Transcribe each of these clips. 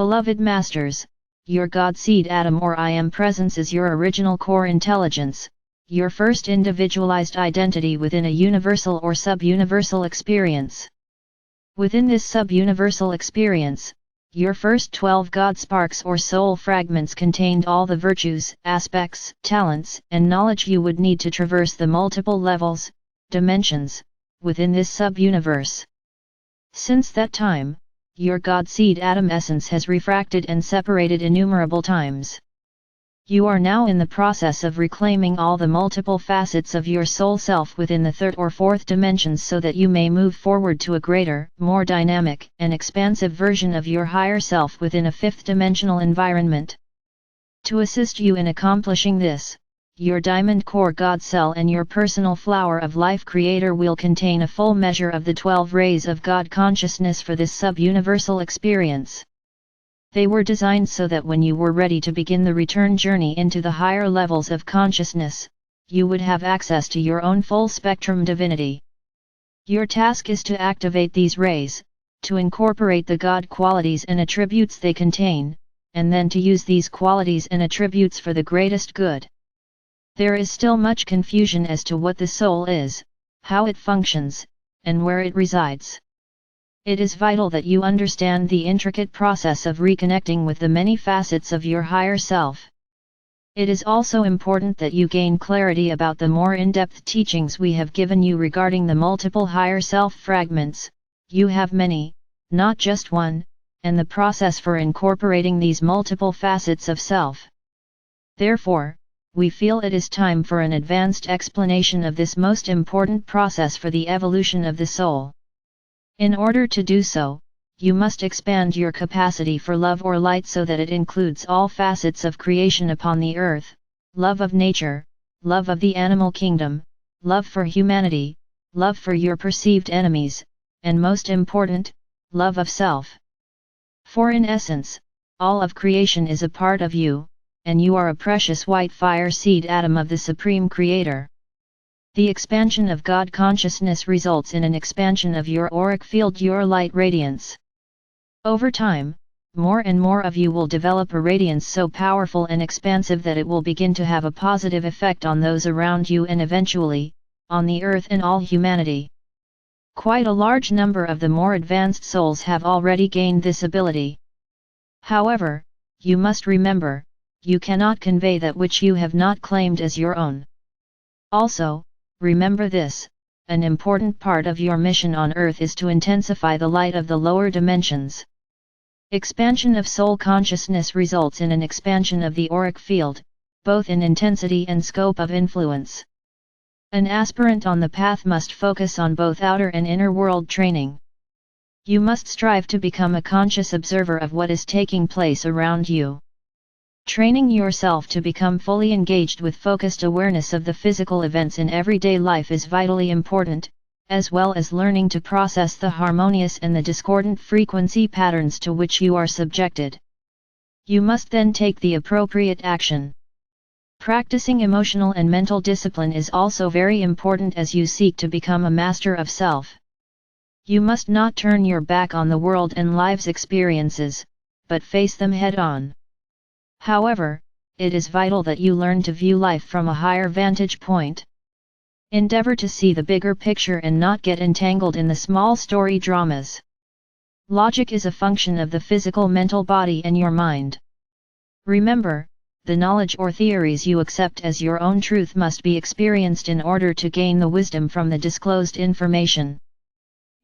Beloved Masters, your God seed atom or I Am presence is your original core intelligence, your first individualized identity within a universal or sub-universal experience. Within this sub-universal experience, your first 12 God sparks or soul fragments contained all the virtues, aspects, talents, and knowledge you would need to traverse the multiple levels, dimensions, within this sub-universe. Since that time, your God seed atom essence has refracted and separated innumerable times. You are now in the process of reclaiming all the multiple facets of your soul self within the third or fourth dimensions so that you may move forward to a greater, more dynamic, and expansive version of your higher self within a fifth dimensional environment. To assist you in accomplishing this, your diamond core God cell and your personal flower of life creator will contain a full measure of the 12 rays of God consciousness for this sub-universal experience. They were designed so that when you were ready to begin the return journey into the higher levels of consciousness, you would have access to your own full spectrum divinity. Your task is to activate these rays, to incorporate the God qualities and attributes they contain, and then to use these qualities and attributes for the greatest good. There is still much confusion as to what the soul is, how it functions, and where it resides. It is vital that you understand the intricate process of reconnecting with the many facets of your higher self. It is also important that you gain clarity about the more in-depth teachings we have given you regarding the multiple higher self fragments. You have many, not just one, and the process for incorporating these multiple facets of self. Therefore, we feel it is time for an advanced explanation of this most important process for the evolution of the soul. In order to do so, you must expand your capacity for love or light so that it includes all facets of creation upon the earth, love of nature, love of the animal kingdom, love for humanity, love for your perceived enemies, and most important, love of self. For in essence, all of creation is a part of you, and you are a precious white fire seed atom of the Supreme Creator. The expansion of God consciousness results in an expansion of your auric field, your light radiance. Over time, more and more of you will develop a radiance so powerful and expansive that it will begin to have a positive effect on those around you and eventually, on the earth and all humanity. Quite a large number of the more advanced souls have already gained this ability. However, you must remember, you cannot convey that which you have not claimed as your own. Also, remember this, an important part of your mission on Earth is to intensify the light of the lower dimensions. Expansion of soul consciousness results in an expansion of the auric field, both in intensity and scope of influence. An aspirant on the path must focus on both outer and inner world training. You must strive to become a conscious observer of what is taking place around you. Training yourself to become fully engaged with focused awareness of the physical events in everyday life is vitally important, as well as learning to process the harmonious and the discordant frequency patterns to which you are subjected. You must then take the appropriate action. Practicing emotional and mental discipline is also very important as you seek to become a master of self. You must not turn your back on the world and life's experiences, but face them head-on. However, it is vital that you learn to view life from a higher vantage point. Endeavor to see the bigger picture and not get entangled in the small story dramas. Logic is a function of the physical mental body and your mind. Remember, the knowledge or theories you accept as your own truth must be experienced in order to gain the wisdom from the disclosed information.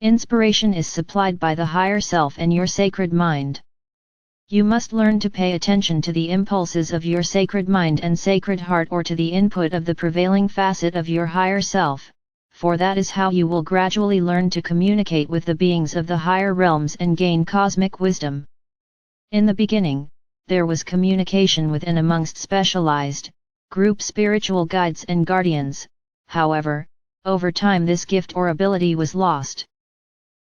Inspiration is supplied by the higher self and your sacred mind. You must learn to pay attention to the impulses of your sacred mind and sacred heart or to the input of the prevailing facet of your higher self, for that is how you will gradually learn to communicate with the beings of the higher realms and gain cosmic wisdom. In the beginning, there was communication with and amongst specialized, group spiritual guides and guardians. However, over time this gift or ability was lost.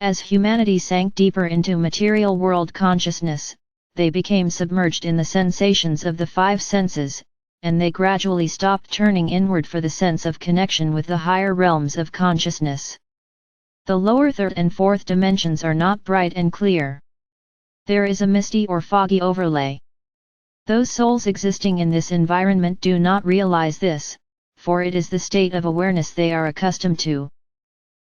As humanity sank deeper into material world consciousness, they became submerged in the sensations of the five senses, and they gradually stopped turning inward for the sense of connection with the higher realms of consciousness. The lower third and fourth dimensions are not bright and clear. There is a misty or foggy overlay. Those souls existing in this environment do not realize this, for it is the state of awareness they are accustomed to.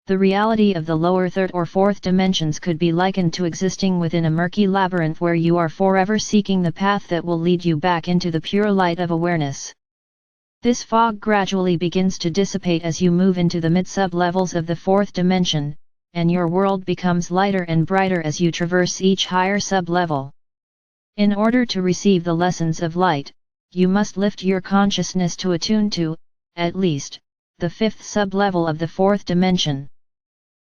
The reality of the lower third or fourth dimensions could be likened to existing within a murky labyrinth where you are forever seeking the path that will lead you back into the pure light of awareness. This fog gradually begins to dissipate as you move into the mid-sub-levels of the fourth dimension, and your world becomes lighter and brighter as you traverse each higher sub-level. In order to receive the lessons of light, you must lift your consciousness to attune to, at least, the fifth sub-level of the fourth dimension.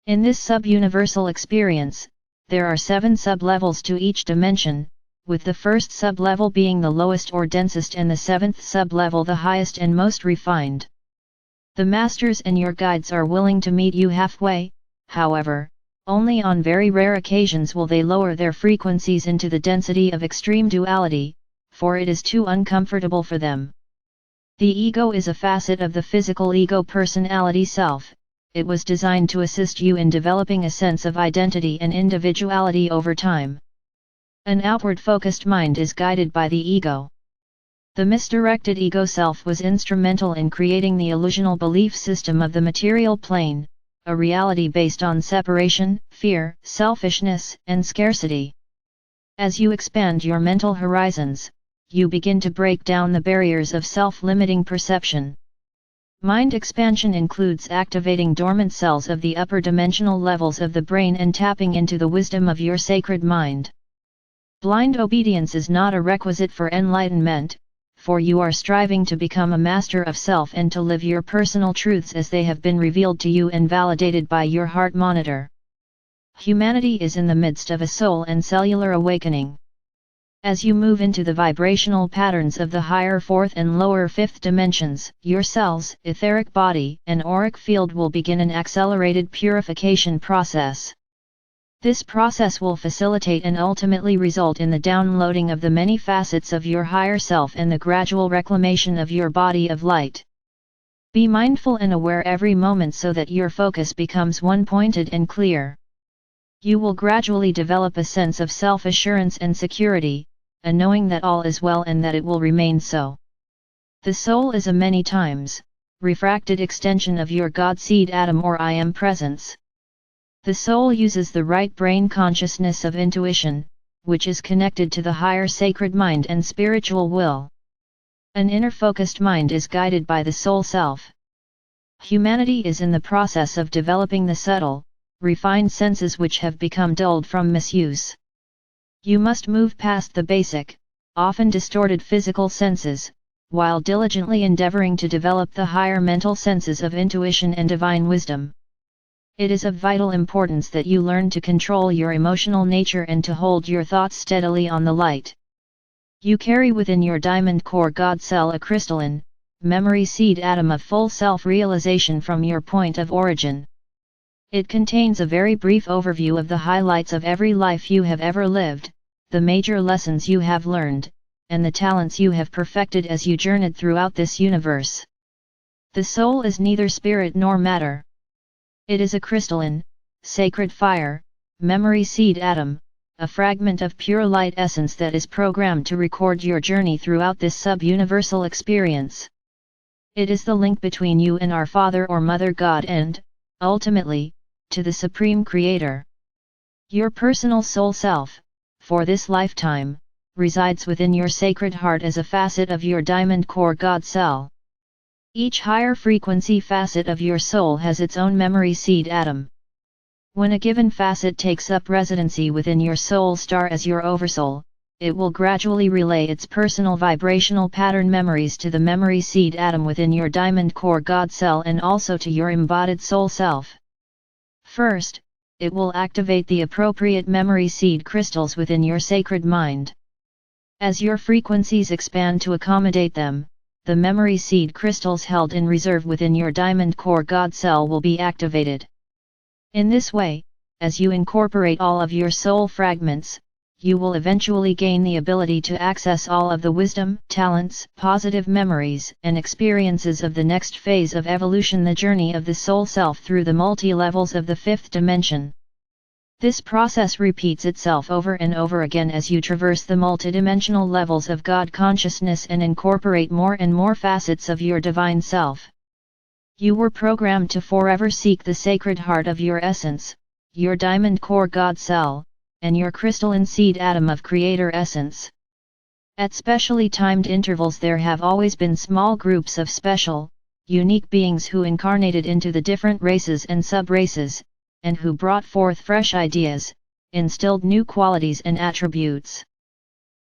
In this sub-universal experience, there are 7 sub-levels to each dimension, with the first sub-level being the lowest or densest and the 7th sub-level the highest and most refined. The masters and your guides are willing to meet you halfway, however, only on very rare occasions will they lower their frequencies into the density of extreme duality, for it is too uncomfortable for them. The ego is a facet of the physical ego personality self. It was designed to assist you in developing a sense of identity and individuality over time. An outward-focused mind is guided by the ego. The misdirected ego self was instrumental in creating the illusional belief system of the material plane, a reality based on separation, fear, selfishness, and scarcity. As you expand your mental horizons, you begin to break down the barriers of self-limiting perception. Mind expansion includes activating dormant cells of the upper dimensional levels of the brain and tapping into the wisdom of your sacred mind. Blind obedience is not a requisite for enlightenment, for you are striving to become a master of self and to live your personal truths as they have been revealed to you and validated by your heart monitor. Humanity is in the midst of a soul and cellular awakening. As you move into the vibrational patterns of the higher fourth and lower fifth dimensions, your cells, etheric body, and auric field will begin an accelerated purification process. This process will facilitate and ultimately result in the downloading of the many facets of your higher self and the gradual reclamation of your body of light. Be mindful and aware every moment so that your focus becomes one-pointed and clear. You will gradually develop a sense of self-assurance and security, a knowing that all is well and that it will remain so. The soul is a many times refracted extension of your God seed atom or I am presence. The soul uses the right brain consciousness of intuition, which is connected to the higher sacred mind and spiritual will. An inner focused mind is guided by the soul self. Humanity is in the process of developing the subtle, refined senses which have become dulled from misuse. You must move past the basic, often distorted physical senses, while diligently endeavoring to develop the higher mental senses of intuition and divine wisdom. It is of vital importance that you learn to control your emotional nature and to hold your thoughts steadily on the light. You carry within your diamond core God cell a crystalline, memory seed atom of full self-realization from your point of origin. It contains a very brief overview of the highlights of every life you have ever lived, the major lessons you have learned, and the talents you have perfected as you journeyed throughout this universe. The soul is neither spirit nor matter. It is a crystalline, sacred fire, memory seed atom, a fragment of pure light essence that is programmed to record your journey throughout this sub-universal experience. It is the link between you and our Father or Mother God and, ultimately, to the Supreme Creator. Your personal soul self, for this lifetime, resides within your sacred heart as a facet of your diamond core God cell. Each higher frequency facet of your soul has its own memory seed atom. When a given facet takes up residency within your soul star as your oversoul, it will gradually relay its personal vibrational pattern memories to the memory seed atom within your diamond core God cell and also to your embodied soul self. First, it will activate the appropriate memory seed crystals within your sacred mind. As your frequencies expand to accommodate them, the memory seed crystals held in reserve within your diamond core God cell will be activated. In this way, as you incorporate all of your soul fragments, you will eventually gain the ability to access all of the wisdom, talents, positive memories, and experiences of the next phase of evolution, the journey of the soul self through the multi-levels of the fifth dimension. This process repeats itself over and over again as you traverse the multidimensional levels of God consciousness and incorporate more and more facets of your divine self. You were programmed to forever seek the sacred heart of your essence, your diamond core God cell, and your crystalline seed atom of Creator essence. At specially timed intervals there have always been small groups of special, unique beings who incarnated into the different races and sub-races, and who brought forth fresh ideas, instilled new qualities and attributes.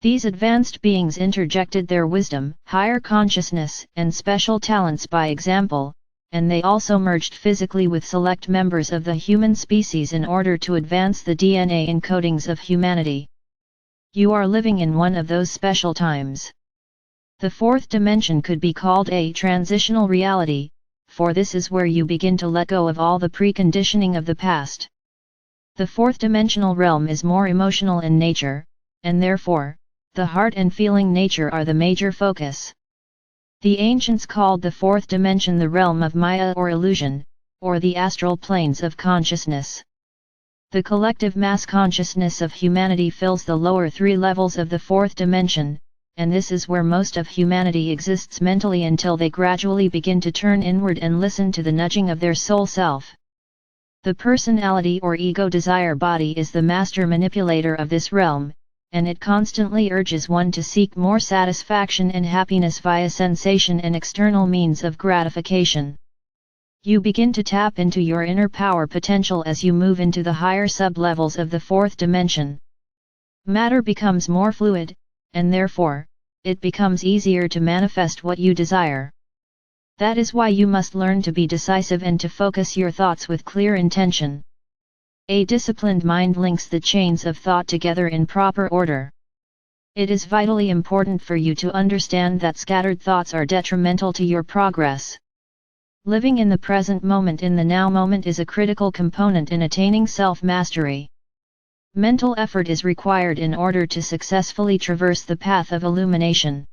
These advanced beings interjected their wisdom, higher consciousness, and special talents by example, and they also merged physically with select members of the human species in order to advance the DNA encodings of humanity. You are living in one of those special times. The fourth dimension could be called a transitional reality, for this is where you begin to let go of all the preconditioning of the past. The fourth dimensional realm is more emotional in nature, and therefore, the heart and feeling nature are the major focus. The ancients called the fourth dimension the realm of Maya or illusion, or the astral planes of consciousness. The collective mass consciousness of humanity fills the lower three levels of the fourth dimension, and this is where most of humanity exists mentally until they gradually begin to turn inward and listen to the nudging of their soul self. The personality or ego desire body is the master manipulator of this realm, and it constantly urges one to seek more satisfaction and happiness via sensation and external means of gratification. You begin to tap into your inner power potential as you move into the higher sub-levels of the fourth dimension. Matter becomes more fluid, and therefore, it becomes easier to manifest what you desire. That is why you must learn to be decisive and to focus your thoughts with clear intention. A disciplined mind links the chains of thought together in proper order. It is vitally important for you to understand that scattered thoughts are detrimental to your progress. Living in the present moment in the now moment is a critical component in attaining self-mastery. Mental effort is required in order to successfully traverse the path of illumination.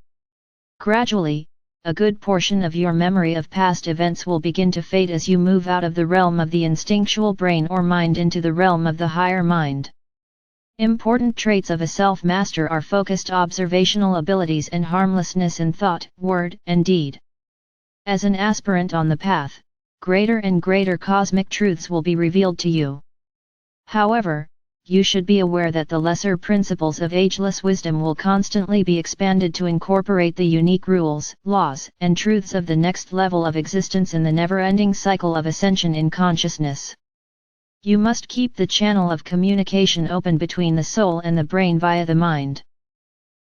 Gradually, a good portion of your memory of past events will begin to fade as you move out of the realm of the instinctual brain or mind into the realm of the higher mind. Important traits of a self-master are focused observational abilities and harmlessness in thought, word, and deed. As an aspirant on the path, greater and greater cosmic truths will be revealed to you. However, you should be aware that the lesser principles of ageless wisdom will constantly be expanded to incorporate the unique rules, laws, and truths of the next level of existence in the never-ending cycle of ascension in consciousness. You must keep the channel of communication open between the soul and the brain via the mind.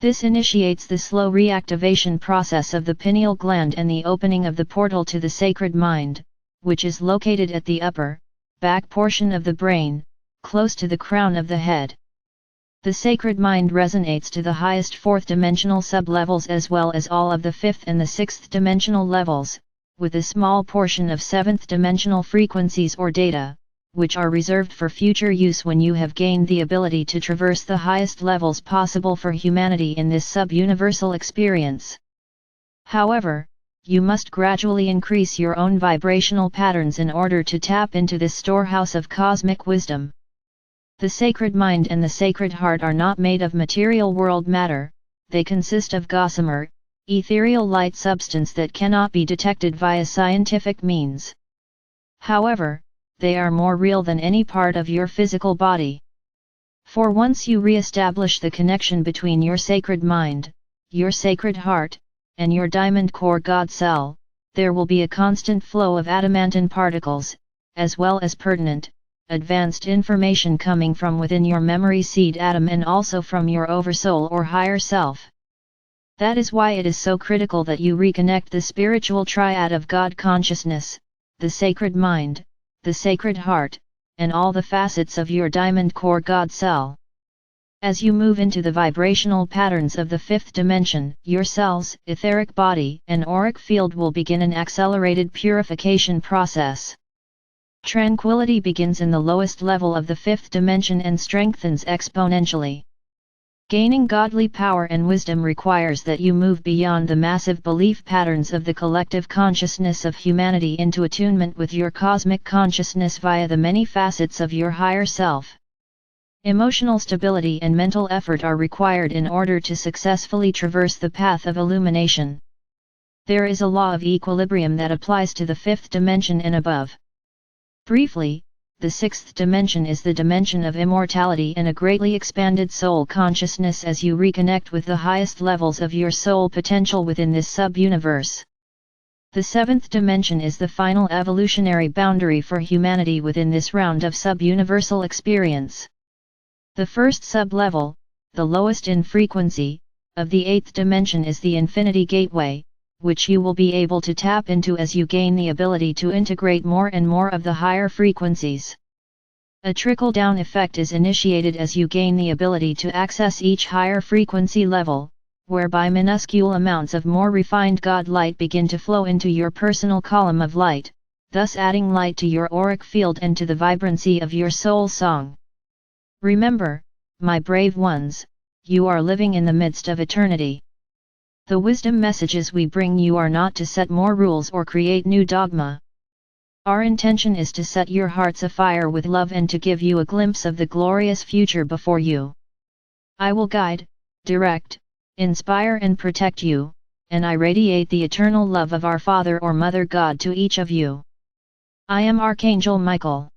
This initiates the slow reactivation process of the pineal gland and the opening of the portal to the sacred mind, which is located at the upper, back portion of the brain, close to the crown of the head. The sacred mind resonates to the highest fourth dimensional sub-levels as well as all of the fifth and the sixth dimensional levels, with a small portion of seventh dimensional frequencies or data, which are reserved for future use when you have gained the ability to traverse the highest levels possible for humanity in this sub-universal experience. However, you must gradually increase your own vibrational patterns in order to tap into this storehouse of cosmic wisdom. The sacred mind and the sacred heart are not made of material world matter, they consist of gossamer, ethereal light substance that cannot be detected via scientific means. However, they are more real than any part of your physical body. For once you re-establish the connection between your sacred mind, your sacred heart, and your diamond core God cell, there will be a constant flow of adamantine particles, as well as pertinent, advanced information coming from within your memory seed atom and also from your oversoul or higher self. That is why it is so critical that you reconnect the spiritual triad of God consciousness, the sacred mind, the sacred heart, and all the facets of your diamond core God cell. As you move into the vibrational patterns of the fifth dimension, your cells, etheric body, and auric field will begin an accelerated purification process. Tranquility begins in the lowest level of the fifth dimension and strengthens exponentially. Gaining godly power and wisdom requires that you move beyond the massive belief patterns of the collective consciousness of humanity into attunement with your cosmic consciousness via the many facets of your higher self. Emotional stability and mental effort are required in order to successfully traverse the path of illumination. There is a law of equilibrium that applies to the fifth dimension and above. Briefly, the sixth dimension is the dimension of immortality and a greatly expanded soul consciousness as you reconnect with the highest levels of your soul potential within this sub-universe. The seventh dimension is the final evolutionary boundary for humanity within this round of sub-universal experience. The first sub-level, the lowest in frequency, of the eighth dimension is the infinity gateway, which you will be able to tap into as you gain the ability to integrate more and more of the higher frequencies. A trickle-down effect is initiated as you gain the ability to access each higher frequency level, whereby minuscule amounts of more refined God light begin to flow into your personal column of light, thus adding light to your auric field and to the vibrancy of your soul song. Remember, my brave ones, you are living in the midst of eternity. The wisdom messages we bring you are not to set more rules or create new dogma. Our intention is to set your hearts afire with love and to give you a glimpse of the glorious future before you. I will guide, direct, inspire and protect you, and I radiate the eternal love of our Father or Mother God to each of you. I am Archangel Michael.